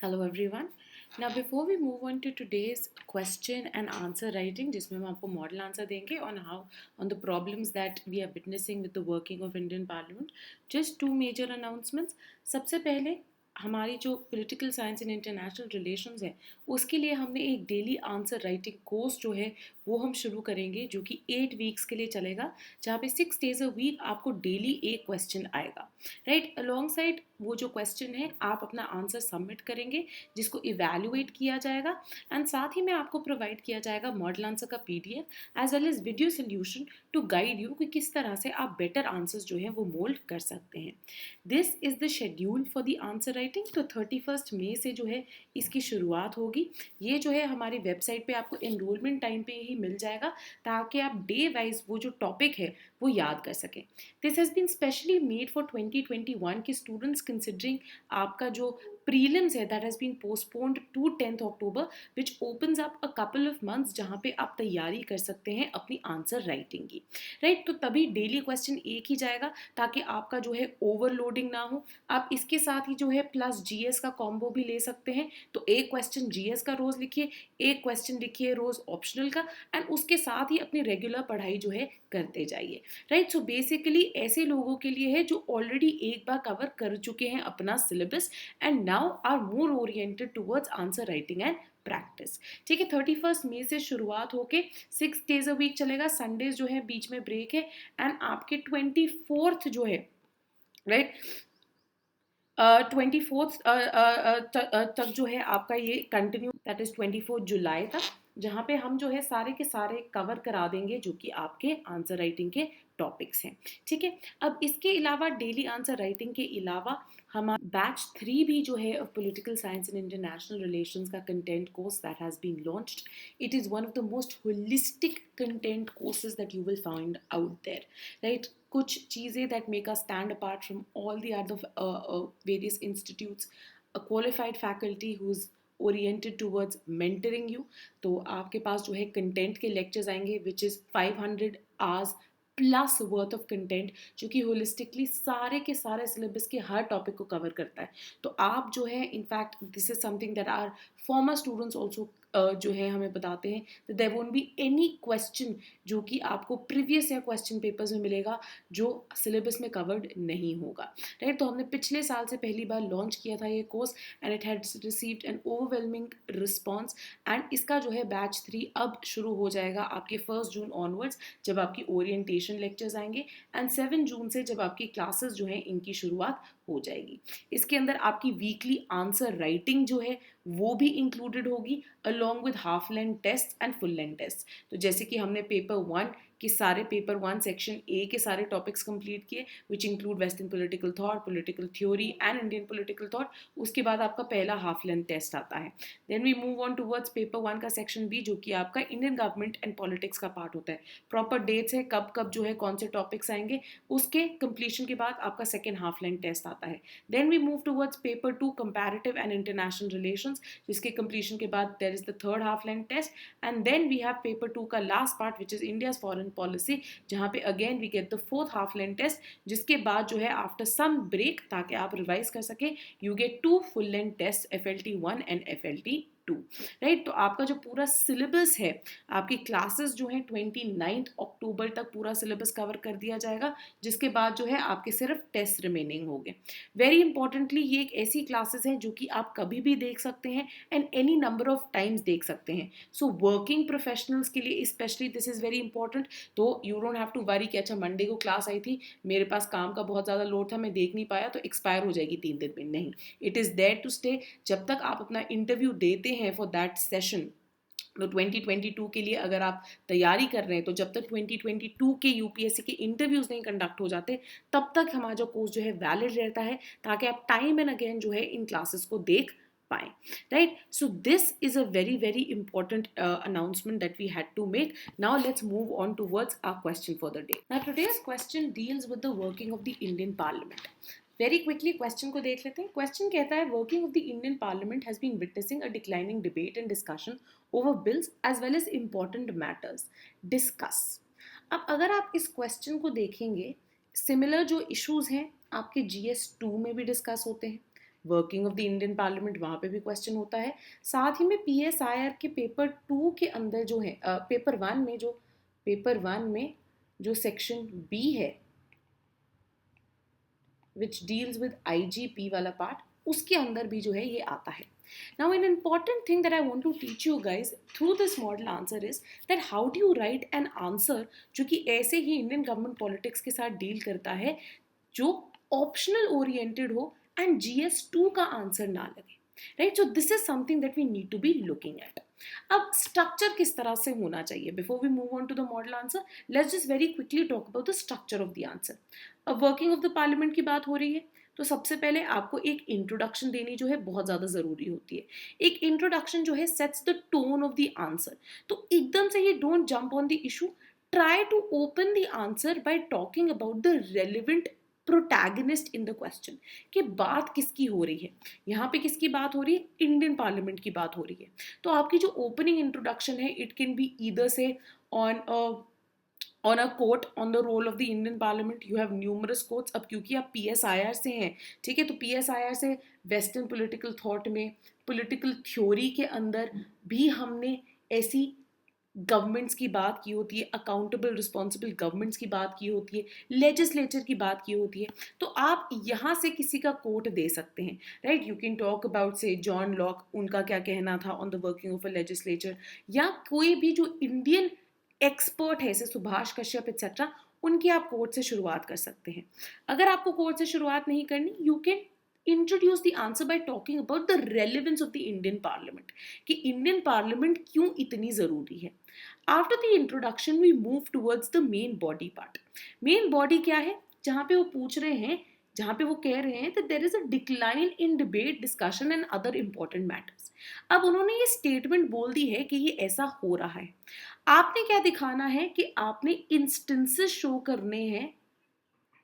Hello everyone. Now before we move on to today's question and answer writing जिसमें हम आपको model answer देंगे on the problems that we are witnessing with the working of Indian Parliament, just two major announcements. सबसे पहले हमारी जो political science and international relations है उसके लिए हमने एक डेली आंसर राइटिंग कोर्स जो है वो हम शुरू करेंगे जो कि 8 वीक्स के लिए चलेगा, जहाँ पे 6 डेज अ वीक आपको डेली एक क्वेश्चन आएगा, राइट। अलॉन्ग साइड वो जो क्वेश्चन है आप अपना आंसर सबमिट करेंगे जिसको इवेल्युएट किया जाएगा एंड साथ ही में आपको प्रोवाइड किया जाएगा मॉडल आंसर का PDF as well as video solution to guide you कि किस तरह से आप बेटर आंसर्स जो है वो मोल्ड कर सकते हैं। This is the schedule for the answer writing. तो 31 मई से जो है इसकी शुरुआत होगी। ये जो है हमारी वेबसाइट पे आपको एनरोलमेंट टाइम पे ही मिल जाएगा ताकि आप डे वाइज वो जो टॉपिक है वो याद कर सकें। This has been specially made for 2021 के स्टूडेंट्स कंसिडरिंग आपका जो प्रीलिम्स है that has been postponed to 10th October which opens up a couple of months जहाँ पे आप तैयारी कर सकते हैं अपनी आंसर राइटिंग की, राइट। तो तभी डेली क्वेश्चन एक ही जाएगा ताकि आपका जो है ओवरलोडिंग ना हो। आप इसके साथ ही जो है प्लस जीएस का कॉम्बो भी ले सकते हैं। तो एक क्वेश्चन जीएस का रोज लिखिए, एक क्वेश्चन लिखिए रोज ऑप्शनल का एंड उसके साथ ही अपनी रेगुलर पढ़ाई जो है करते जाइए, राइट। सो बेसिकली ऐसे लोगों के लिए है जो ऑलरेडी एक बार कवर कर चुके हैं अपना syllabus and now are more oriented towards answer writing and practice. ठीक है, 31 मई से शुरुआत होके 6 डेज अ वीक चलेगा। संडेज जो है बीच में ब्रेक है एंड आपके 24th जो है, राइट, 24th तक जो है आपका ये कंटिन्यू, दैट इज 24 जुलाई तक, जहाँ पे हम जो है सारे के सारे कवर करा देंगे जो कि आपके आंसर राइटिंग के टॉपिक्स हैं। ठीक है, अब इसके अलावा डेली आंसर राइटिंग के अलावा हमारा बैच 3 भी जो है of political science and international relations का content course that has been launched. It is one of the most holistic content courses that you will find out there, right. कुछ चीज़ें that make us stand apart from all the other various institutes, a qualified faculty who's oriented towards mentoring you। तो आपके पास जो है content के lectures आएंगे which is 500 hours plus worth of content जो कि होलिस्टिकली सारे के सारे सिलेबस के हर टॉपिक को कवर करता है। तो आप जो है in fact this is something that are former students also जो है हमें बताते हैं, there won't be any question जो कि आपको प्रीवियस या क्वेश्चन पेपर्स में मिलेगा जो सिलेबस में कवर्ड नहीं होगा, राइट। तो हमने पिछले साल से पहली बार लॉन्च किया था ये course and it had received an overwhelming response and इसका जो है बैच 3 अब शुरू हो जाएगा आपके 1 जून ऑनवर्ड्स जब आपकी ओरिएंटेशन लेक्चर्स आएंगे एंड 7 जून से जब आपकी क्लासेस जो है इनकी शुरुआत हो जाएगी। इसके अंदर आपकी वीकली आंसर राइटिंग जो है वो भी इंक्लूडेड होगी along with half length test and full length test. तो जैसे कि हमने पेपर 1 कि सारे पेपर 1 सेक्शन ए के सारे टॉपिक्स कंप्लीट किए which include western political thought, political theory and Indian political thought. उसके बाद आपका पहला हाफ लेंथ टेस्ट आता है। Then we move on towards paper 1 का सेक्शन बी जो कि आपका इंडियन गवर्नमेंट एंड पॉलिटिक्स का पार्ट होता है। प्रॉपर डेट्स है कब कब जो है कौन से टॉपिक्स आएंगे, उसके कंप्लीशन के बाद आपका सेकेंड हाफ लेंथ टेस्ट आता है। Then we move towards paper 2 comparative and international relations जिसके कंप्लीशन के बाद there is the third half length test and then we have paper 2 का last part which is India's foreign policy जहाँ पे again we get the fourth half length test जिसके बाद जो है आफ्टर सम ब्रेक ताकि आप रिवाइज कर सके you get 2 full length test FLT 1 and FLT 2, right. तो आपका जो पूरा सिलेबस है, आपकी क्लासेस जो है 29 अक्टूबर तक पूरा सिलेबस कवर कर दिया जाएगा जिसके बाद जो है आपके सिर्फ टेस्ट रिमेनिंग होंगे। वेरी इंपॉर्टेंटली ये एक ऐसी क्लासेस हैं जो कि आप कभी भी देख सकते हैं and any number of times देख सकते हैं। सो वर्किंग प्रोफेशनल्स के लिए specially this is very important. तो you don't have to worry कि अच्छा मंडे को क्लास आई थी, मेरे पास काम का बहुत ज़्यादा लोड था, मैं देख नहीं पाया तो एक्सपायर हो जाएगी 3 दिन में। नहीं, it is there to stay. जब तक आप अपना इंटरव्यू देते हैं फॉर दैट सेशन, तो 2022 के लिए अगर आप तैयारी कर रहे हैं तो जब तक 2022 के यूपीएससी के इंटरव्यूज नहीं कंडक्ट हो जाते तब तक हमारा जो कोर्स जो है वैलिड रहता है ताकि आप टाइम एंड अगेन जो है इन क्लासेस को देख पाए, right. So this is a very very important announcement that we had to make. Now let's move on towards our question for the day. Now today's question deals with the working of the Indian Parliament. Very quickly question को देख लेते हैं। Question कहता है working of the Indian Parliament has been witnessing a declining debate and discussion over bills as well as important matters discuss. अब अगर आप इस क्वेश्चन को देखेंगे, सिमिलर जो इश्यूज हैं आपके GS 2 में भी डिस्कस होते हैं, working of the Indian parliament, वहाँ पे भी क्वेश्चन होता है। साथ ही में PSIR के पेपर 2 के अंदर जो है पेपर वन में जो सेक्शन B है विच डील्स विद IGP वाला पार्ट, उसके अंदर भी जो है ये आता है। Now an important thing that I want to teach you guys through this model answer is that how do you write an answer जो कि ऐसे ही इंडियन गवर्नमेंट पॉलिटिक्स के साथ डील करता है, जो ऑप्शनल ओरिएंटेड हो एंड GS2 का आंसर ना लगे, right. So this is something that we need to be looking at. अब स्ट्रक्चर किस तरह से होना चाहिए, before we move on to the model answer let's just very quickly talk about the structure of the answer. अब working of the Parliament की बात हो रही है, तो सबसे पहले आपको एक इंट्रोडक्शन देनी जो है बहुत ज़्यादा ज़रूरी होती है। एक इंट्रोडक्शन जो है sets the tone of the answer, तो एकदम से ही don't jump on the issue, try to open the answer by talking about the relevant protagonist in the question, कि बात किसकी हो रही है। यहाँ पे किसकी बात हो रही है, इंडियन पार्लियामेंट की बात हो रही है। तो आपकी जो ओपनिंग इंट्रोडक्शन है इट कैन बी ईदर से on a quote on the role of the Indian Parliament. You have numerous quotes. अब क्योंकि आप PSIR से हैं, ठीक है, तो PSIR से वेस्टर्न पॉलिटिकल थॉट में, पॉलिटिकल थ्योरी के अंदर भी हमने ऐसी गवर्नमेंट्स की बात की होती है, अकाउंटेबल रिस्पॉन्सिबल गवर्नमेंट्स की बात की होती है, लेजिस्लेचर की बात की होती है। तो आप यहाँ से किसी का कोट दे सकते हैं, right. You can talk about से जॉन लॉक, उनका क्या कहना था on the working of a legislature, या कोई भी जो इंडियन एक्सपर्ट है जैसे सुभाष कश्यप एक्सेट्रा, उनकी आप कोट से शुरुआत कर सकते हैं। अगर आपको कोट से शुरुआत नहीं करनी, you can introduce the answer by talking about the relevance of the Indian Parliament, कि इंडियन पार्लियामेंट क्यों इतनी ज़रूरी है। After the introduction we move towards the main body part. Main body क्या है, जहाँ पे वो पूछ रहे हैं, जहाँ पे वो कह रहे हैं that there is a decline in debate, discussion and other important matters। अब उन्होंने ये स्टेटमेंट बोल दी है कि ये ऐसा हो रहा है। आपने क्या दिखाना है कि आपने इंस्टेंसेस शो करने हैं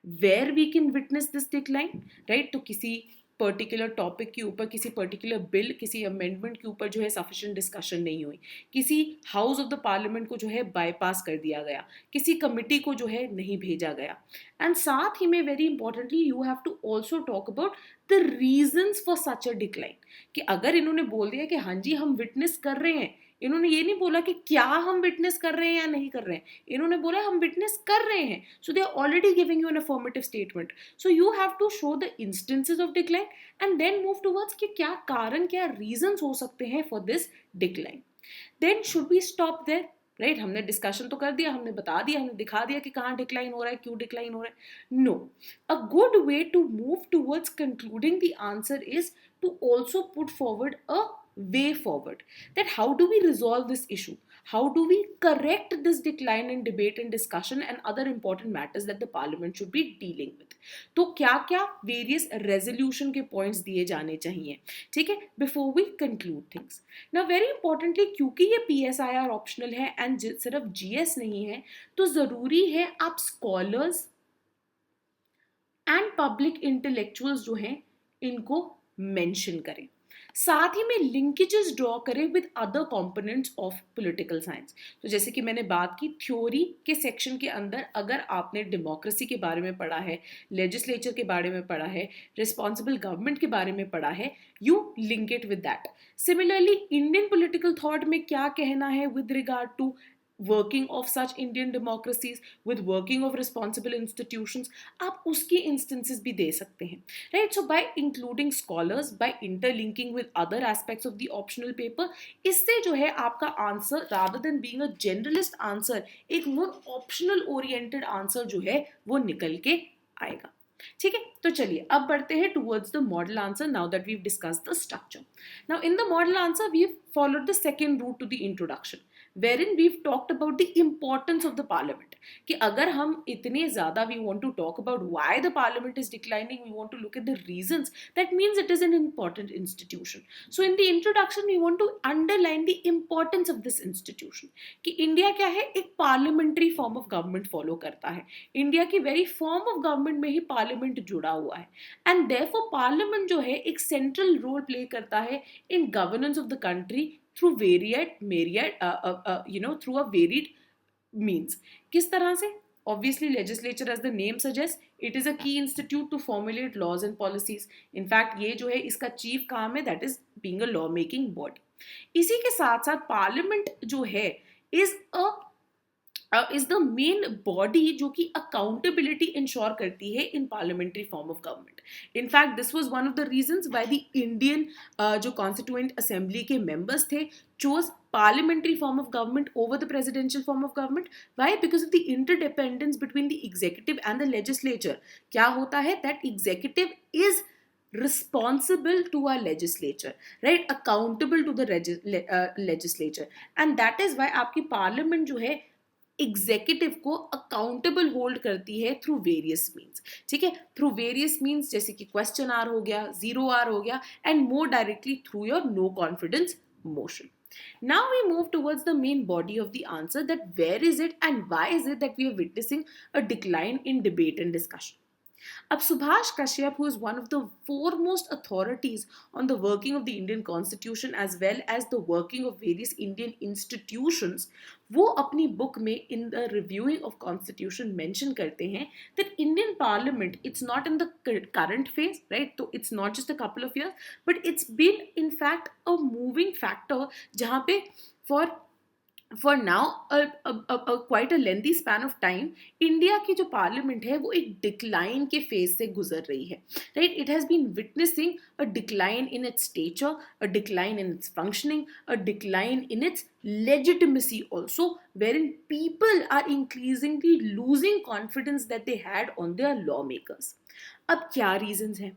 where we can witness this decline, right. तो किसी पर्टिकुलर टॉपिक के ऊपर, किसी पर्टिकुलर बिल, किसी अमेंडमेंट के ऊपर जो है सफिशिएंट डिस्कशन नहीं हुई, किसी हाउस ऑफ द पार्लियामेंट को जो है बाईपास कर दिया गया, किसी कमिटी को जो है नहीं भेजा गया। एंड साथ ही में very importantly you have to also talk about the reasons for such a decline, कि अगर इन्होंने बोल दिया कि हाँ जी हम विटनेस कर रहे हैं, इन्होंने ये नहीं बोला कि क्या हम विटनेस कर रहे हैं या नहीं कर रहे हैं, इन्होंने बोला हम विटनेस कर रहे हैं। So they are already giving you an affirmative statement. So you have to show the instances of decline and then move towards कि क्या कारण, क्या रीजंस हो सकते हैं for this decline. Then should we stop there, right. हमने discussion तो कर दिया, हमने बता दिया, हमने दिखा दिया कि कहाँ डिक्लाइन हो रहा है, क्यों डिक्लाइन हो रहा है। No, a good way to move towards concluding the answer is to also put forward a way forward, that how do we resolve this issue, how do we correct this decline in debate and discussion and other important matters that the parliament should be dealing with। तो क्या क्या various resolution के points दिए जाने चाहिए, ठीक है, before we conclude things। now very importantly क्योंकि ये PSIR optional है and सिर्फ GS नहीं है, तो ज़रूरी है आप scholars and public intellectuals जो हैं इनको mention करें, साथ ही में लिंकेजेस ड्रॉ करें with other components of political science. तो जैसे कि मैंने बात की थ्योरी के सेक्शन के अंदर, अगर आपने डेमोक्रेसी के बारे में पढ़ा है, लेजिस्लेचर के बारे में पढ़ा है, रिस्पॉन्सिबल गवर्नमेंट के बारे में पढ़ा है, you link it with that. Similarly Indian political thought में क्या कहना है with regard to working of such Indian democracies, with working of responsible institutions, आप उसकी instances भी दे सकते हैं, right। So by including scholars, by interlinking with other aspects of the optional paper, इससे जो है आपका answer rather than being a generalist answer, एक more optional oriented answer जो है वो निकल के आएगा, ठीक है। तो चलिए अब बढ़ते हैं towards the model answer now that we have discussed the structure. Now in the model answer we have followed the second route to the introduction, wherein we've talked about the importance of the parliament, कि अगर हम इतने ज़्यादा we want to talk about why the parliament is declining, we want to look at the reasons, that means it is an important institution। So in the introduction we want to underline the importance of this institution, कि India क्या है, एक parliamentary form of government follow करता है, India की very form of government में ही parliament जुड़ा हुआ है, and therefore parliament जो है एक central role play करता है in governance of the country through through a varied means। किस तरह से? Obviously legislature as the name suggests it is a key institute to formulate laws and policies. In fact ये जो है इसका चीफ काम है, that is being a law making body. इसी के साथ साथ पार्लियामेंट जो है is a is the main body जो कि अकाउंटेबिलिटी इंश्योर करती है in parliamentary form of government. In fact this was one of the reasons why the Indian जो कॉन्स्टिट्यूएंट असेंबली के मेंबर्स थे chose parliamentary form of government over the presidential form of government. Why? Because of the interdependence between the executive and the legislature. क्या होता है that executive is responsible to our legislature, right, accountable to the legislature, and that is why आपकी parliament जो है executive को accountable hold करती है through various means. ठीक है, थ्रू वेरियस मीन्स जैसे कि क्वेश्चन आर हो गया, जीरो आर हो गया, and more directly through your no confidence motion. Now we move towards the main body of the answer, that where is it and why is it that we are witnessing a decline in debate and discussion. Ab Subhash Kashyap, who is one of the foremost authorities on the working of the Indian Constitution as well as the working of various Indian institutions, वो अपनी book में in the reviewing of Constitution mention करते हैं that Indian Parliament, it's not in the current phase, right? So it's not just a couple of years, but it's been in fact a moving factor जहाँ पे for now a quite a lengthy span of time India की जो parliament है वो एक decline के phase से गुजर रही है, right. It has been witnessing a decline in its stature, a decline in its functioning, a decline in its legitimacy also, wherein people are increasingly losing confidence that they had on their lawmakers. अब क्या reasons हैं?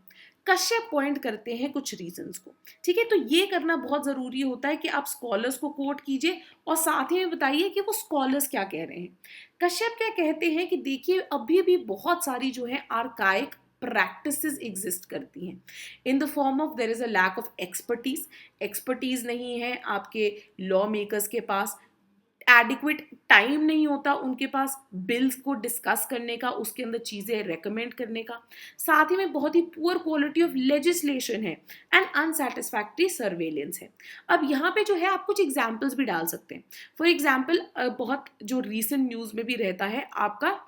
Kashyap point करते हैं कुछ reasons को. ठीक है, तो ये करना बहुत जरूरी होता है कि आप स्कॉलर्स को कोट कीजिए और साथ ही में बताइए कि वो स्कॉलर्स क्या कह रहे हैं. कश्यप क्या कहते हैं कि देखिए अभी भी बहुत सारी जो है आर्काइक प्रैक्टिसेस एग्जिस्ट करती हैं in the form of there is a lack of expertise नहीं है आपके लॉ मेकर्स के पास, एडिक्वेट टाइम नहीं होता उनके पास बिल्स को डिस्कस करने का, उसके अंदर चीज़ें रेकमेंड करने का, साथ ही में बहुत ही पुअर क्वालिटी ऑफ लेजिस्लेशन है एंड अनसेटिस्फैक्ट्री सर्वेलेंस है. अब यहाँ पे जो है आप कुछ एग्जाम्पल्स भी डाल सकते हैं. फॉर एग्जाम्पल बहुत जो रीसेंट न्यूज़ में भी रहता है आपका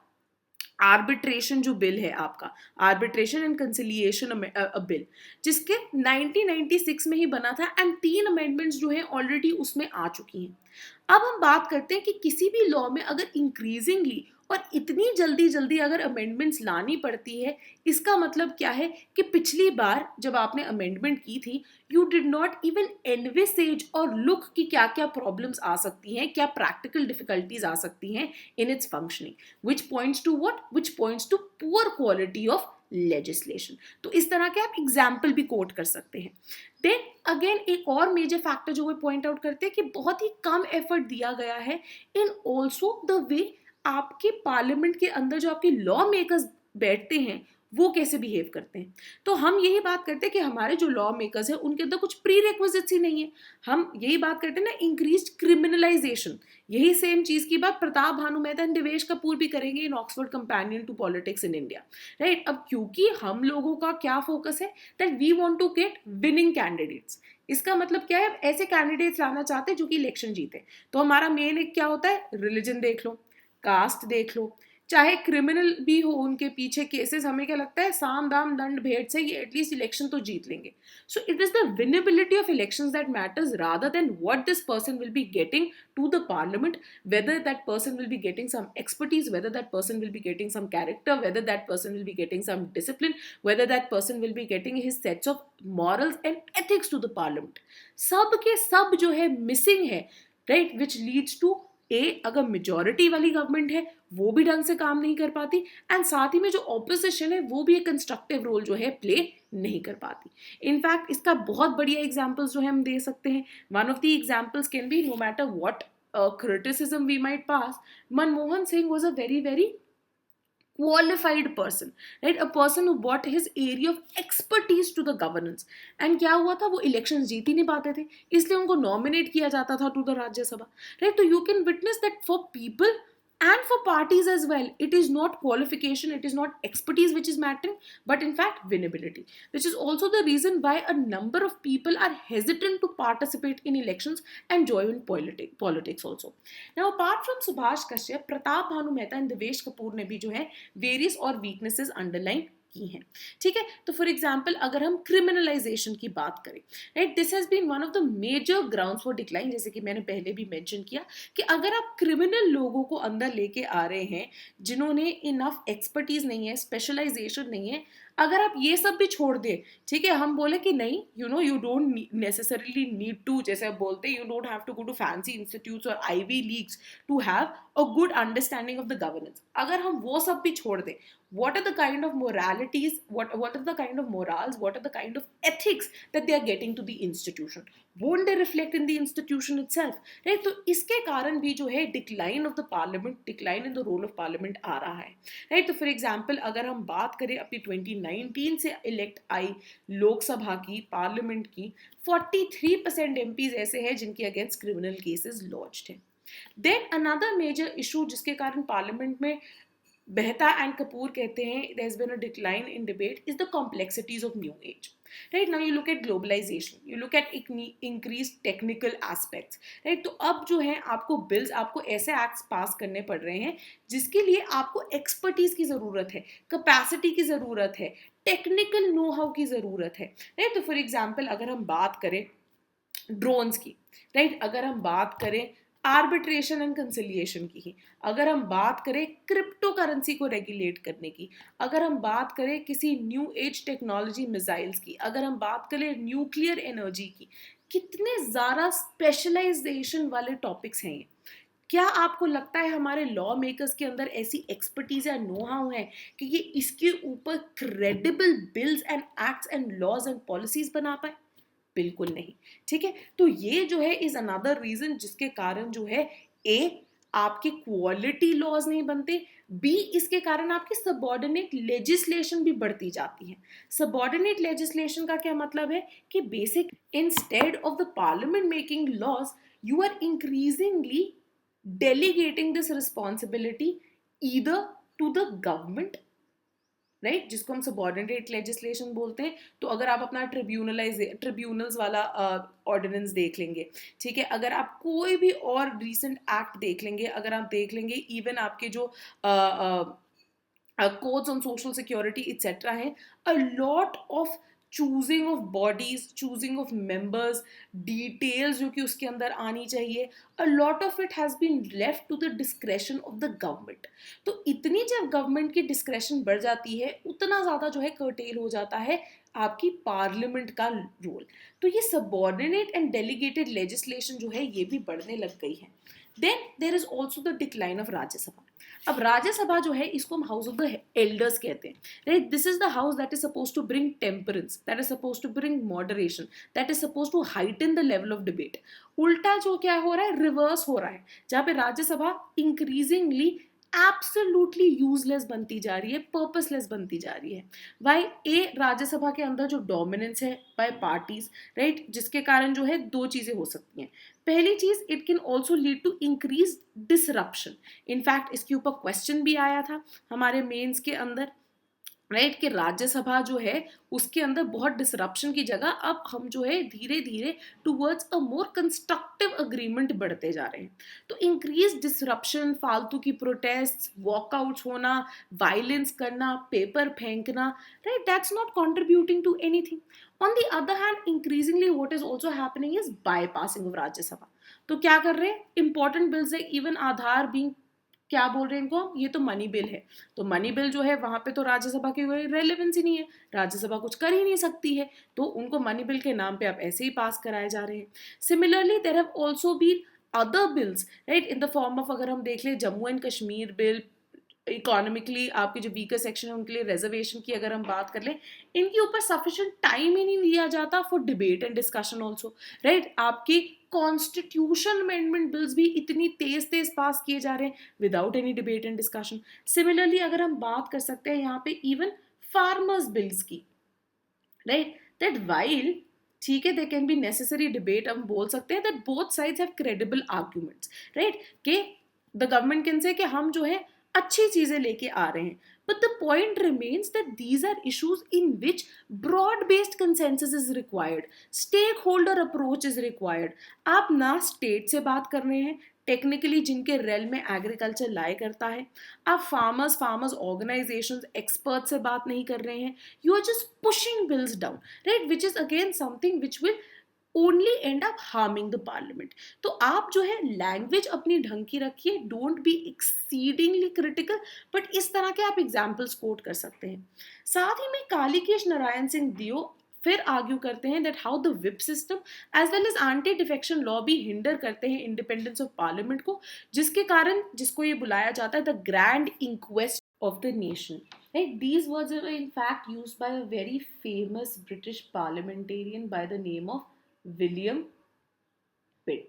आर्बिट्रेशन जो बिल है आपका, आर्बिट्रेशन एंड कंसिलिएशन बिल, जिसके 1996 में ही बना था एंड 3 अमेंडमेंट्स जो हैं ऑलरेडी उसमें आ चुकी हैं. अब हम बात करते हैं कि किसी भी लॉ में अगर इंक्रीजिंगली और इतनी जल्दी जल्दी अगर अमेंडमेंट्स लानी पड़ती है, इसका मतलब क्या है कि पिछली बार जब आपने अमेंडमेंट की थी you did not even envisages और लुक कि क्या क्या प्रॉब्लम्स आ सकती हैं, क्या प्रैक्टिकल डिफिकल्टीज आ सकती हैं in its functioning, which points to what, which points to poor quality of legislation. तो इस तरह के आप एग्जाम्पल भी कोट कर सकते हैं. देन अगेन एक और मेजर फैक्टर जो वो पॉइंट आउट करते हैं कि बहुत ही कम एफर्ट दिया गया है इन ऑल्सो द वे आपके पार्लियामेंट के अंदर जो आपके लॉ मेकर्स बैठते हैं वो कैसे बिहेव करते हैं. तो हम यही बात करते हैं कि हमारे जो लॉ मेकर्स हैं उनके अंदर कुछ प्री रिक्विजिट्स ही नहीं है. हम यही बात करते हैं ना इंक्रीज्ड क्रिमिनलाइजेशन, यही सेम चीज की बात प्रताप भानु मेहता एंड देवेश कपूर भी करेंगे in Oxford companion to politics in India, right. अब क्योंकि हम लोगों का क्या फोकस है that we want to get winning candidates. इसका मतलब क्या है, ऐसे कैंडिडेट्स लाना चाहते हैं जो कि इलेक्शन जीते. तो हमारा मेन एक क्या होता है, रिलीजन देख लो, कास्ट देख लो, चाहे क्रिमिनल भी हो उनके पीछे केसेस, हमें क्या लगता है साम दाम दंड भेंट से ये एटलीस्ट इलेक्शन तो जीत लेंगे. So it is the winnability of elections that matters rather than what this person will be getting to the parliament, whether that person will be getting some expertise, whether that person will be getting some character, whether that person will be getting some discipline, whether that person will be getting his sets of morals and ethics to the parliament. सब के सब जो है missing है, right, which leads to अगर majority वाली government है वो भी ढंग से काम नहीं कर पाती एंड साथ ही में जो ऑपोजिशन है वो भी एक कंस्ट्रक्टिव रोल जो है प्ले नहीं कर पाती. इनफैक्ट इसका बहुत बढ़िया एग्जांपल्स जो है हम दे सकते हैं. One of the examples can be no matter what criticism we might pass, Manmohan Singh was a very very qualified person, right, a person who brought his area of expertise to the governance. and क्या हुआ था, वो elections जीत ही नहीं पाते थे, इसलिए उनको nominate किया जाता था to the राज्यसभा, right. तो you can witness that for people And for parties as well, it is not qualification, it is not expertise which is mattering, but in fact winnability, which is also the reason why a number of people are hesitant to participate in elections and join in politics also. Now apart from Subhash Kashyap, Pratap Bhanu Mehta and Devesh Kapoor ने भी जो है various और weaknesses underline की हैं, ठीक है। तो फॉर एग्जाम्पल अगर हम क्रिमिनलाइजेशन की बात करें, right, this has been one of the major grounds for decline, जैसे कि मैंने पहले भी मेंशन किया कि अगर आप क्रिमिनल लोगों को अंदर लेके आ रहे हैं जिन्होंने इनफ एक्सपर्टीज नहीं है, स्पेशलाइजेशन नहीं है, अगर आप ये सब भी छोड़ दें, ठीक है, हम बोले कि नहीं, you don't necessarily need to, जैसे आप बोलते हैं, you don't have to go to fancy institutes और Ivy leagues to have a good understanding of the governance, अगर हम वो सब भी छोड़ दें, what are the kind of moralities, what are the kind of morals, what are the kind of ethics that they are getting to the institution, won't they reflect in the institution itself, right? तो इसके कारण भी जो है decline of the parliament, decline in the role of parliament आ रहा है, right? तो for example अगर हम बात करें अपनी 2019 से इलेक्ट आई लोकसभा की, पार्लियामेंट की, 43% MPs ऐसे हैं जिनके अगेंस्ट क्रिमिनल केसेस लॉन्च्ड हैं। देन अनदर मेजर इशू जिसके कारण पार्लियामेंट में Behta and Kapoor कहते हैं there's been a decline in debate is the complexities of new age. Right now you look at globalization, you look at increased technical aspects, right? तो अब जो है आपको बिल्स, आपको ऐसे एक्ट्स पास करने पड़ रहे हैं जिसके लिए आपको एक्सपर्टीज की ज़रूरत है, कैपेसिटी की ज़रूरत है, टेक्निकल नो हाउ की ज़रूरत है, राइट? तो फॉर एग्जाम्पल अगर हम बात करें ड्रोन्स की, राइट, अगर हम बात करें आर्बिट्रेशन एंड कंसिलिएशन की ही, अगर हम बात करें क्रिप्टो करेंसी को रेगुलेट करने की, अगर हम बात करें किसी न्यू एज टेक्नोलॉजी मिसाइल्स की, अगर हम बात करें न्यूक्लियर एनर्जी की, कितने ज़्यादा स्पेशलाइजेशन वाले टॉपिक्स हैं ये। क्या आपको लगता है हमारे लॉ मेकर्स के अंदर ऐसी एक्सपर्टीज या नो हाउ है कि ये इसके ऊपर credible bills and acts and laws and policies बना पाए? बिल्कुल नहीं, ठीक है। तो ये जो है इज अनदर रीजन जिसके कारण जो है आपके क्वालिटी लॉज नहीं बनते, बी इसके कारण आपकी सबऑर्डिनेट लेजिस्लेशन भी बढ़ती जाती है। सबऑर्डिनेट लेजिस्लेशन का क्या मतलब है कि basic instead of the parliament making laws you are increasingly delegating this responsibility either to the government, right, जिसको हम सबऑर्डिनेट लेजिस्लेशन बोलते हैं। तो अगर आप अपना ट्रिब्यूनल्स वाला ऑर्डिनेंस देख लेंगे, ठीक है, अगर आप कोई भी और रिसेंट एक्ट देख लेंगे, अगर आप देख लेंगे इवन आपके जो codes on social security etcetera हैं, a lot of choosing of bodies, choosing of members, details जो कि उसके अंदर आनी चाहिए, a lot of it has been left to the discretion of the government. तो इतनी जब गवर्नमेंट की डिस्क्रेशन बढ़ जाती है उतना ज़्यादा जो है कर्टेल हो जाता है आपकी पार्लियामेंट का रोल। तो ये सबऑर्डिनेट एंड डेलीगेटेड लेजिस्लेशन जो है ये भी बढ़ने लग गई है। Then there is also the decline of Rajya Sabha. अब राज्यसभा जो है इसको हम हाउस ऑफ द एल्डर्स कहते हैं, right? This is the house that is suppose to bring temperance, that is suppose to bring moderation, that is suppose to heighten the level of debate. उल्टा जो क्या हो रहा है, रिवर्स हो रहा है, जहाँ पे राज्यसभा इंक्रीजिंगली एब्सोल्युटली यूजलेस बनती जा रही है, पर्पसलेस बनती जा रही है। वाई राज्यसभा के अंदर जो डोमिनेंस है बाय पार्टीज, राइट, जिसके कारण जो है दो चीजें हो सकती हैं। पहली चीज, it can also lead to increase disruption. In fact इसके ऊपर क्वेश्चन भी आया था हमारे मेंस के अंदर, राइट, कि राज्यसभा जो है उसके अंदर बहुत डिसरप्शन की जगह अब हम जो है धीरे धीरे towards a more constructive agreement बढ़ते जा रहे हैं। तो इंक्रीज डिसरप्शन, फालतू की प्रोटेस्ट, वॉकआउट्स होना, वायलेंस करना, पेपर फेंकना, right, that's not contributing to anything. On the other hand, increasingly what is also happening is bypassing of Rajya Sabha. तो क्या कर रहे हैं, इंपॉर्टेंट बिल्स है, इवन आधार बीइंग, क्या बोल रहे हैं इनको, ये तो मनी बिल है, तो मनी बिल जो है वहां पे तो राज्यसभा की रेलेवेंस ही नहीं है, राज्यसभा कुछ कर ही नहीं सकती है, तो उनको मनी बिल के नाम पे आप ऐसे ही पास कराए जा रहे हैं। Similarly there have also been other bills, right, in the form of, अगर हम देख ले Jammu and Kashmir bill, economically आपके जो वीकर सेक्शन है उनके लिए रिजर्वेशन की अगर हम बात कर लें, इनके ऊपर सफिशिएंट टाइम ही नहीं दिया जाता for debate and discussion also, right. आपकी कॉन्स्टिट्यूशन अमेंडमेंट बिल्स भी इतनी तेज तेज पास किए जा रहे हैं without any debate and discussion. Similarly अगर हम बात कर सकते हैं यहाँ पे इवन फार्मर्स बिल्स की, राइट, दैट वाइल, ठीक है, they can be necessary debate, हम बोल सकते हैं that both sides have credible arguments, right, के द गवर्नमेंट कैन से कि हम जो है अच्छी चीजें लेके आ रहे हैं, but the point remains that these are issues in which broad based consensus is required, stakeholder approach is required. आप ना स्टेट से बात कर रहे हैं टेक्निकली जिनके रेल में एग्रीकल्चर लाई करता है, आप फार्मर्स ऑर्गेनाइजेशंस एक्सपर्ट से बात नहीं कर रहे हैं, you are just pushing bills down, right, which is again something which will only end up harming the parliament. तो आप जो है लैंग्वेज अपनी ढंग की रखिए, don't be exceedingly critical, but इस तरह के आप एग्जाम्पल्स कोट कर सकते हैं. साथ ही में कालीकेश नारायण सिंह दियो फिर आर्ग्यू करते हैं that how the whip system as well as anti defection law भी हिंडर करते हैं इंडिपेंडेंस ऑफ पार्लियामेंट को, जिसके कारण जिसको ये बुलाया जाता है the grand inquest of the nation. Right? These words are in fact used by a very famous British parliamentarian by the name of William पिट,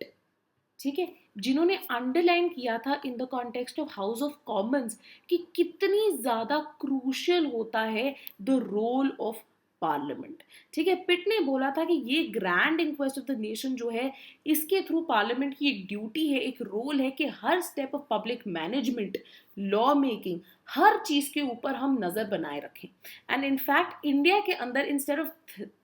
ठीक है, जिन्होंने अंडरलाइन किया था in the context of house of Commons कि कितनी ज्यादा crucial होता है द रोल ऑफ पार्लियामेंट. ठीक है, पिट ने बोला था कि ये grand inquest of the nation जो है इसके थ्रू पार्लियामेंट की एक ड्यूटी है, एक रोल है कि हर step of public management, law making, हर चीज के ऊपर हम नजर बनाए रखें. एंड इनफैक्ट इंडिया के अंदर instead of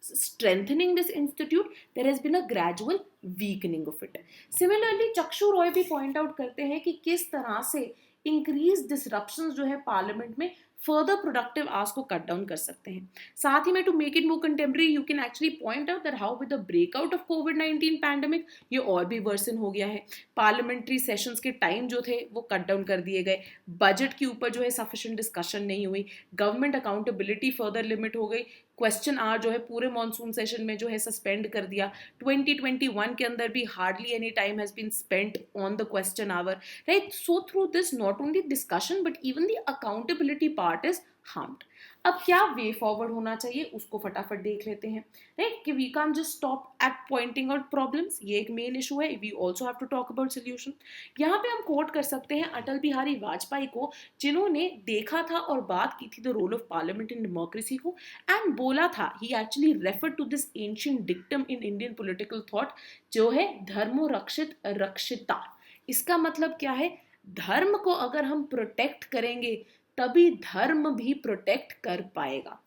strengthening this institute there has been a gradual weakening of it. Similarly Chakshu Roy भी पॉइंट आउट करते हैं कि किस तरह से इंक्रीज डिसरप्शंस जो है पार्लियामेंट में फर्दर प्रोडक्टिव आवर्स को कट डाउन कर सकते हैं. साथ ही में to make it more contemporary you can actually point out that how with the breakout of कोविड-19 पैंडेमिक ये और भी वर्सन हो गया है. पार्लियामेंट्री सेशंस के टाइम जो थे वो कट डाउन कर दिए गए, बजट के ऊपर जो है सफिशिएंट डिस्कशन नहीं हुई, गवर्नमेंट अकाउंटेबिलिटी फर्दर लिमिट हो गई, क्वेश्चन आवर जो है पूरे मॉनसून सेशन में जो है सस्पेंड कर दिया. 2021 के अंदर भी hardly any time has been spent on the question hour, right. So through this not only discussion but even the accountability part is harmed. अब क्या वे फॉरवर्ड होना चाहिए उसको फटाफट देख लेते हैं, राइट, कि we can't just stop at pointing out problems, ये एक मेन इशू है, we also have to talk about solution. यहाँ पे हम कोट कर सकते हैं अटल बिहारी वाजपेयी को, जिन्होंने देखा था और बात की थी the role of parliament in democracy को, एंड बोला था, he actually refer to this ancient dictum in Indian political thought जो है धर्मो रक्षित रक्षिता. इसका मतलब क्या है, धर्म को अगर हम प्रोटेक्ट करेंगे तभी धर्म भी प्रोटेक्ट कर पाएगा.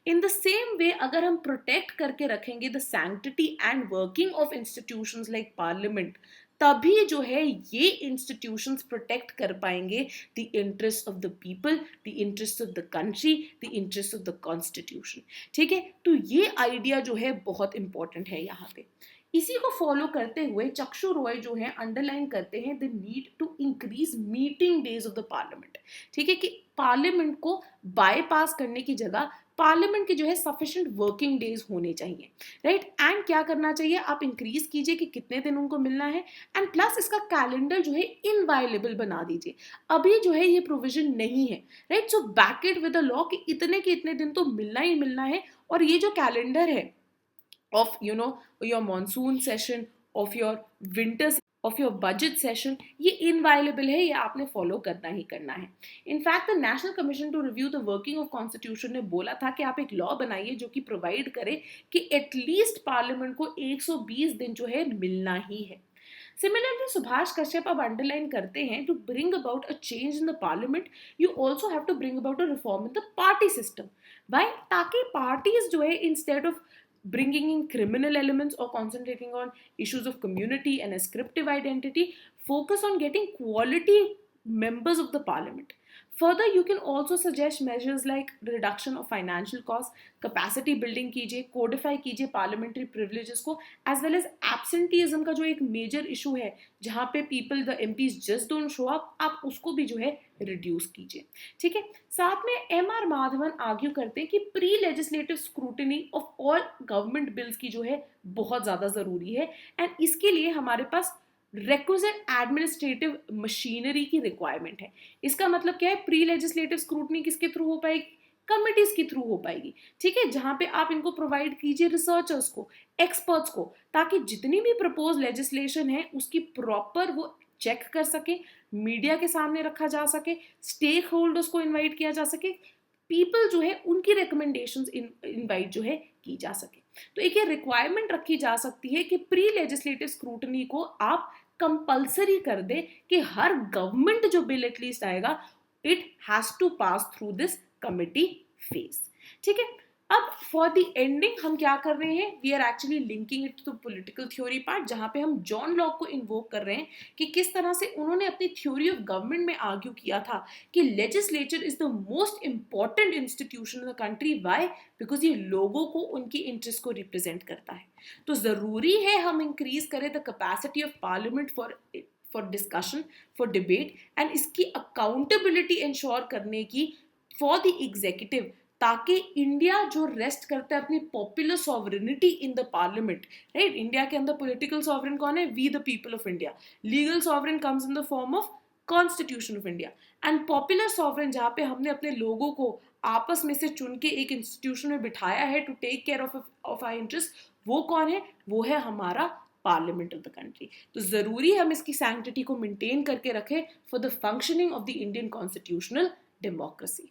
इन द सेम वे अगर हम प्रोटेक्ट करके रखेंगे the sanctity and working of institutions like parliament, तभी जो है ये इंस्टीट्यूशंस प्रोटेक्ट कर पाएंगे the interest of the people, the interest of the country, the interest of the constitution. ठीक है, तो ये आइडिया जो है बहुत इंपॉर्टेंट है यहाँ पे. इसी को फॉलो करते हुए चक्षु रॉय जो है अंडरलाइन करते हैं the need to increase meeting days of the parliament. ठीक है, कि पार्लियामेंट को बाईपास करने की जगह पार्लियामेंट के जो है सफिशिएंट वर्किंग डेज होने चाहिए, राइट. एंड क्या करना चाहिए, आप इंक्रीज कीजिए कि कितने दिन उनको मिलना है, एंड प्लस इसका कैलेंडर जो है इनवायलेबल बना दीजिए. अभी जो है ये प्रोविजन नहीं है, right. So back it with a law कि इतने के इतने दिन तो मिलना ही मिलना है. और ये जो कैलेंडर है of your monsoon session, of your winter, of your budget session, ये inviolable है, ये आपने follow करना ही करना है. In fact, the National Commission to Review the Working of Constitution ने बोला था कि आप एक law बनाइए जो कि provide करे कि at least parliament को 120 दिन जो है मिलना ही है. Similarly, सुभाष कश्यप अब अंडरलाइन करते हैं to bring about a change in the parliament, you also have to bring about a reform in the party system. Why? ताकि parties जो है instead of bringing in criminal elements or concentrating on issues of community and ascriptive identity, focus on getting quality members of the parliament. Further, you can also suggest measures like reduction of financial costs, capacity building कीजिए, codify कीजिए parliamentary privileges को, as well as absenteeism का जो एक major issue है जहाँ पे people the MPs just don't show up, आप उसको भी जो है reduce कीजिए. ठीक है, साथ में M.R. माधवन argue करते हैं कि pre legislative scrutiny of all government bills की जो है बहुत ज़्यादा ज़रूरी है, एंड इसके लिए हमारे पास requisite एडमिनिस्ट्रेटिव मशीनरी की रिक्वायरमेंट है. इसका मतलब क्या है, प्री लेजिस्लेटिव स्क्रूटनी किसके थ्रू हो पाएगी, कमिटीज के थ्रू हो पाएगी. ठीक है, जहां पे आप इनको प्रोवाइड कीजिए रिसर्चर्स को, एक्सपर्ट्स को, ताकि जितनी भी प्रपोज लेजिस्लेशन है उसकी प्रॉपर वो चेक कर सके, मीडिया के सामने रखा जा सके, स्टेक होल्डर्स को इन्वाइट किया जा सके, पीपल जो है उनकी रिकमेंडेशंस इनवाइट जो है की जा सके. तो एक ये रिक्वायरमेंट रखी जा सकती है कि प्री लेजिस्लेटिव स्क्रूटनी को आप कंपल्सरी कर दे कि हर गवर्नमेंट जो बिल एटलीस्ट आएगा it has to pass through this committee phase. ठीक है, अब फॉर द एंडिंग हम क्या कर रहे हैं, we are actually linking it to political theory part, जहां पे हम जॉन लॉक को इन्वोक कर रहे हैं कि किस तरह से उन्होंने अपनी थ्योरी ऑफ गवर्नमेंट में आर्ग्यू किया था कि legislature is the most important institution in the country. Why? Because ये लोगों को उनकी इंटरेस्ट को रिप्रेजेंट करता है। तो जरूरी है हम इंक्रीज करें the capacity of parliament for discussion, for debate, and इसकी अकाउंटेबिलिटी इंश्योर करने की फॉर द एग्जीक्यूटिव, ताकि इंडिया जो रेस्ट करता है अपनी popular sovereignty in the parliament, right. India के अंदर पॉलिटिकल सॉवरेन कौन है? We the people of India. Legal sovereign comes in the form of constitution of India, and popular sovereign जहां पे हमने अपने लोगों को आपस में से चुन के एक इंस्टीट्यूशन में बिठाया है to take care of our interest, वो कौन है? वो है हमारा पार्लियामेंट ऑफ द कंट्री। तो जरूरी हम इसकी सैंक्टिटी को मेंटेन करके रखें for the functioning of the Indian constitutional democracy.